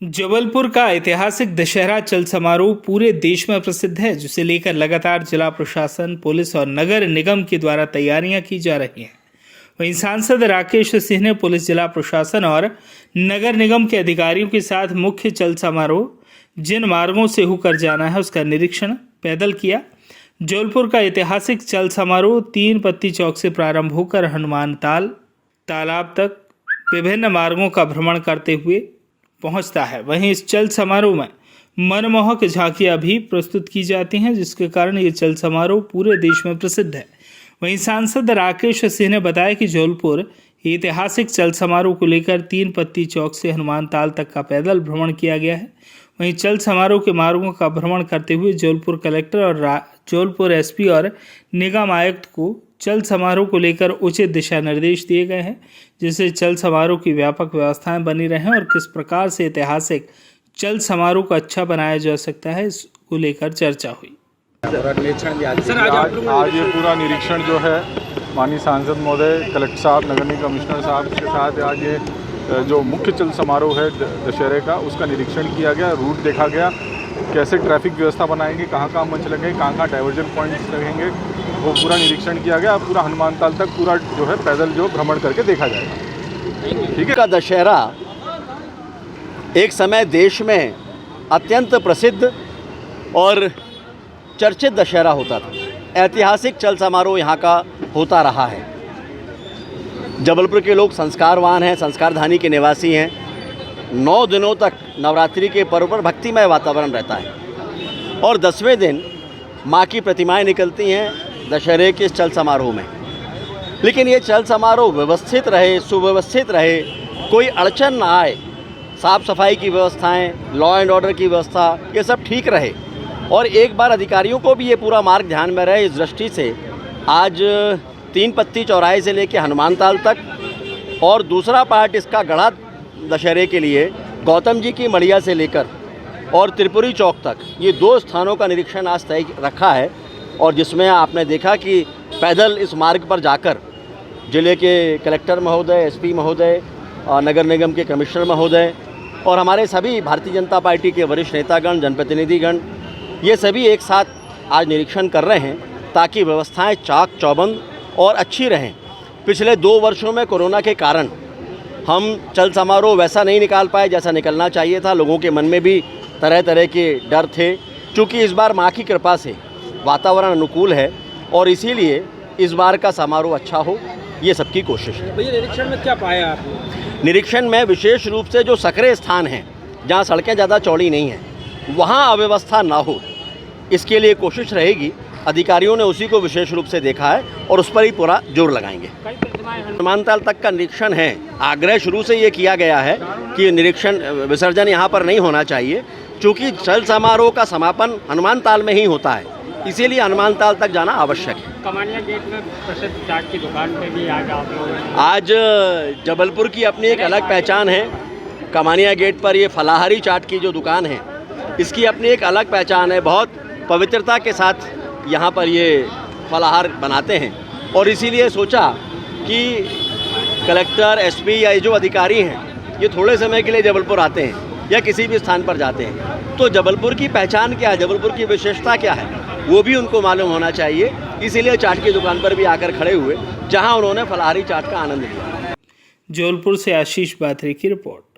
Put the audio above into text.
जबलपुर का ऐतिहासिक दशहरा चल समारोह पूरे देश में प्रसिद्ध है, जिसे लेकर लगातार जिला प्रशासन, पुलिस और नगर निगम के द्वारा तैयारियां की जा रही हैं। वहीं सांसद राकेश सिंह ने पुलिस, जिला प्रशासन और नगर निगम के अधिकारियों के साथ मुख्य चल समारोह जिन मार्गों से होकर जाना है उसका निरीक्षण पैदल किया। जबलपुर का ऐतिहासिक चल समारोह 3 पत्ती चौक से प्रारंभ होकर हनुमान तालाब तक विभिन्न मार्गों का भ्रमण करते हुए पहुंचता है। वहीं इस चल समारोह में मनमोहक झांकियां भी प्रस्तुत की जाती हैं, जिसके कारण ये चल समारोह पूरे देश में प्रसिद्ध है। वहीं सांसद राकेश सिंह ने बताया कि जबलपुर ऐतिहासिक चल समारोह को लेकर 3 पत्ती चौक से हनुमान ताल तक का पैदल भ्रमण किया गया है। वहीं चल समारोह के मार्गों का भ्रमण करते हुए जबलपुर कलेक्टर और जबलपुर एसपी और निगम आयुक्त को चल समारोह को लेकर उचित दिशा निर्देश दिए गए हैं, जिससे चल समारोह की व्यापक व्यवस्थाएं बनी रहें और किस प्रकार से ऐतिहासिक चल समारोह को अच्छा बनाया जा सकता है, इसको लेकर चर्चा हुई। आज ये पूरा निरीक्षण जो है माननीय सांसद महोदय, कलेक्टर साहब, नगर निगम कमिश्नर साहब के साथ आज ये जो मुख्य चल समारोह है दशहरे का, उसका निरीक्षण किया गया, रूट देखा गया, कैसे ट्रैफिक व्यवस्था बनाएंगे, कहाँ कहाँ मंच लगेंगे, कहाँ डाइवर्जन पॉइंट्स लगेंगे, वो पूरा निरीक्षण किया गया। पूरा हनुमान ताल तक पूरा जो है पैदल जो भ्रमण करके देखा जाएगा। ठीक है। का दशहरा एक समय देश में अत्यंत प्रसिद्ध और चर्चित दशहरा होता था। ऐतिहासिक चल समारोह यहाँ का होता रहा है। जबलपुर के लोग संस्कारवान हैं, संस्कारधानी के निवासी हैं। 9 दिनों तक नवरात्रि के पर्व पर भक्तिमय वातावरण रहता है और 10वें दिन माँ की प्रतिमाएं निकलती हैं दशहरे के इस चल समारोह में। लेकिन ये चल समारोह व्यवस्थित रहे, सुव्यवस्थित रहे, कोई अड़चन ना आए, साफ़ सफाई की व्यवस्थाएं, लॉ एंड ऑर्डर की व्यवस्था, ये सब ठीक रहे और एक बार अधिकारियों को भी ये पूरा मार्ग ध्यान में रहे। इस दृष्टि से आज 3 पत्ती चौराहे से लेकर हनुमान ताल तक और दूसरा पार्ट इसका गढ़ा दशहरे के लिए गौतम जी की मड़िया से लेकर और त्रिपुरी चौक तक, ये 2 स्थानों का निरीक्षण आज तय रखा है। और जिसमें आपने देखा कि पैदल इस मार्ग पर जाकर जिले के कलेक्टर महोदय, एसपी महोदय, नगर निगम के कमिश्नर महोदय और हमारे सभी भारतीय जनता पार्टी के वरिष्ठ नेतागण, जनप्रतिनिधिगण, ये सभी एक साथ आज निरीक्षण कर रहे हैं ताकि व्यवस्थाएं चाक चौबंद और अच्छी रहें। पिछले 2 वर्षों में कोरोना के कारण हम चल समारोह वैसा नहीं निकाल पाए जैसा निकलना चाहिए था। लोगों के मन में भी तरह तरह के डर थे। चूँकि इस बार माँ की कृपा से वातावरण अनुकूल है और इसीलिए इस बार का समारोह अच्छा हो, ये सबकी कोशिश है। भैया, निरीक्षण में क्या पाया आपने? निरीक्षण में विशेष रूप से जो सकरे स्थान हैं, जहाँ सड़कें ज़्यादा चौड़ी नहीं हैं, वहाँ अव्यवस्था ना हो, इसके लिए कोशिश रहेगी। अधिकारियों ने उसी को विशेष रूप से देखा है और उस पर ही पूरा जोर लगाएंगे। हनुमान ताल तक का निरीक्षण है। आग्रह शुरू से ये किया गया है कि निरीक्षण विसर्जन यहाँ पर नहीं होना चाहिए, क्योंकि चल समारोह का समापन हनुमान ताल में ही होता है, इसीलिए हनुमान ताल तक जाना आवश्यक है। कमानिया गेट में प्रसिद्ध चाट की दुकान पे भी आज जबलपुर की अपनी एक अलग पहचान है। कमानिया गेट पर ये फलाहारी चाट की जो दुकान है, इसकी अपनी एक अलग पहचान है। बहुत पवित्रता के साथ यहाँ पर ये फलाहार बनाते हैं और इसीलिए सोचा कि कलेक्टर, एसपी या ये जो अधिकारी हैं, ये थोड़े समय के लिए जबलपुर आते हैं या किसी भी स्थान पर जाते हैं, तो जबलपुर की पहचान क्या है, जबलपुर की विशेषता क्या है, वो भी उनको मालूम होना चाहिए। इसीलिए चाट की दुकान पर भी आकर खड़े हुए, जहां उन्होंने फलाहारी चाट का आनंद लिया। जबलपुर से आशीष बाथरी की रिपोर्ट।